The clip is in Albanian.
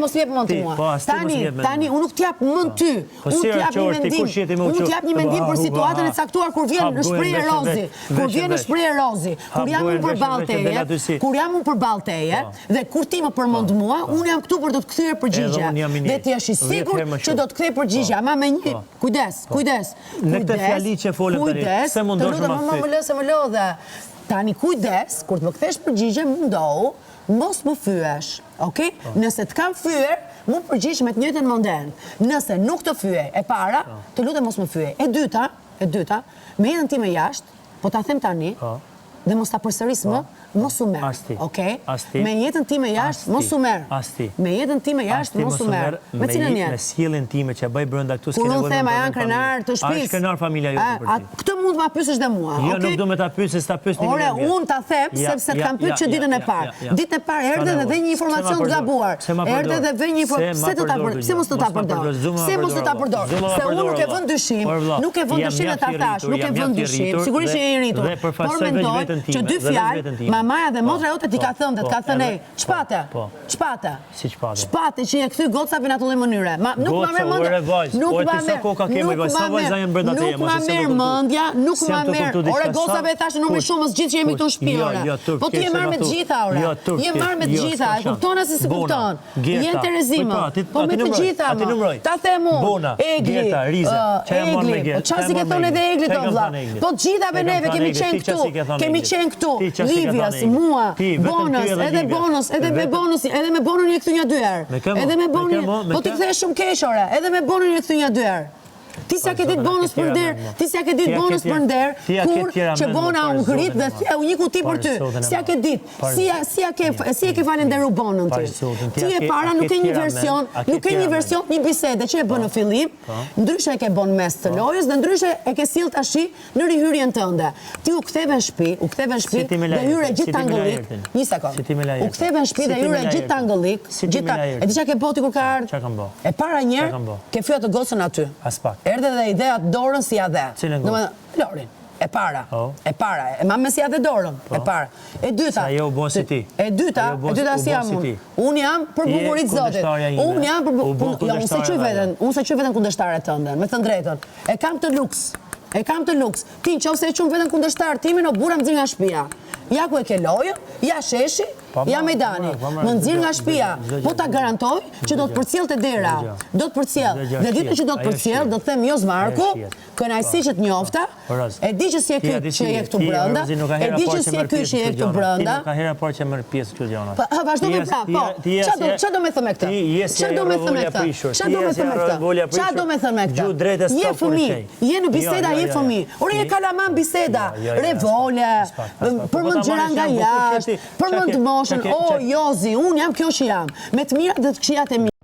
mos jep mend mua. Tani unë nuk t'jap mend ty. Unë t'jap një mendim. Unë t'jap një mendim për situatën e caktuar kur vjen në shprehje rozi. Kur vjen në shprehje rozi. Kur jam unë përballë teje dhe kur ti më përmend mua, unë jam këtu për të të kthyer përgjigje. Dhe ti je i sigurt që do të kthej përgjigje, ama me një kujdes. Në këtë fjali që folëm tani, se mundosh më lodhe. Tani kujdes, kur të më kthesh përgjigje, mundohu mos më fyesh, okay? Nëse të kam fyer, mu përgjigj me të njëjtën model. Nëse nuk të fyej, e para, të lutem mos më fyej. E dyta, me jetën time jashtë, po ta them tani, dhe mos ta përsëris më, mos u merr. Okej? Me jetën time jashtë, mos u merr. Me jetën time jashtë, mos u merr. Me cilën je? Me sjelljen time që bëj brenda këtu s'ke nevojë. Kur unë them a janë krenar të shtëpisë. Është krenar familja jote për ti. Këtë mund të ma pyesësh dhe mua, okej? Jo, nuk do me ta pyesësh, ta pyesni një herë. Ore, unë ta them sepse të kam pyetur që ditën e parë. Ditën e parë erdhe dhe një informacion të gabuar. Erdhe dhe një informacion. Pse mos të ta përdor? Se unë nuk e vën dyshim, e ta thash, nuk e vën dyshim. Sigurisht që je i rritur. Por mendoj që dy fjalë, mamaja dhe motra jote ti ka thënë dhe të ka thënë, çpate. Si çpate? Çpate që je kthy gocave në atë lloj mënyre. Nuk ma merr mendja. Nuk ma merr. Ore gocave thashë nuk më shumë as gjithë që jemi këtu në shtëpi ore. Po ti je marr me të gjitha ore. Je marr me të gjitha. E kupton as se kupton. Je Terezima. Po me të gjitha. Ta them unë. Egli. Çfarë si ke thonë edhe Egli to vlla? Po të gjithave neve kemi qenë këtu. Livias, mua, bonus, edhe me bonusin, edhe me bonun e kthy një dy herë. Edhe me bonun, po ti kthesh shumë keq ore, edhe me bonun e kthy një dy herë. Ti s'ja ke ditë bonus për nder, kur që bona u ngrit dhe u njiku ti për ty. S'ja ke ditë, si e ke falenderu bonën ti. Ti e para nuk ke një version, një bisede që e bën në fillim, ndryshe e ke bën mes të lojës dhe ndryshe e ke sill tash në rihyrjen tënde. Ti u ktheve në shtëpi dhe hyre gjithë tangëllik. Një sekond. U ktheve në shtëpi dhe hyre gjithë tangëllik. E di çka ke boti kur ka ardhur? Çka kam bë? E para një ke fyer të gocën aty. As pak. Erdhe dhe ideja të dorën si ja dhe. Lorin, e para, e ma me si ja dhe dorën, e para. E dyta, sa jo bo si ti. E dyta si jam unë. Unë jam për bukurit zotit. Unë jam për bukurit zotit. Unë se qëj veten kundështare tënde, me të drejtën. E kam të luks. Ti në qofse e qumë veten kundështare timin, o bura më dzirë nga shpia. Ja ku e ke lojën, ja sheshi, ja Mejdani. Më nxirr nga shtëpia, po ta garantoj që do të përcjellte dera. Do të përcjell. Dhe ditën që do të përcjell, do të them jo Zmarku, kënaqësi që të njofta. E di që si e ky që je këtu brenda. E di që si e ky që je këtu brenda. Ka herë parë që merr pjesë këtu gjëra. Vazhdo me prap, po. Çfarë do më thënë me këtë? Çfarë do më thënë me këtë? Je fëmijë, je në biseda, je fëmijë. Ore je kalaman biseda, revole, përmend gjëra nga jashtë, përmend moshën, o Jozi, unë jam kjo që jam, me të mirat dhe të këqijat e mia.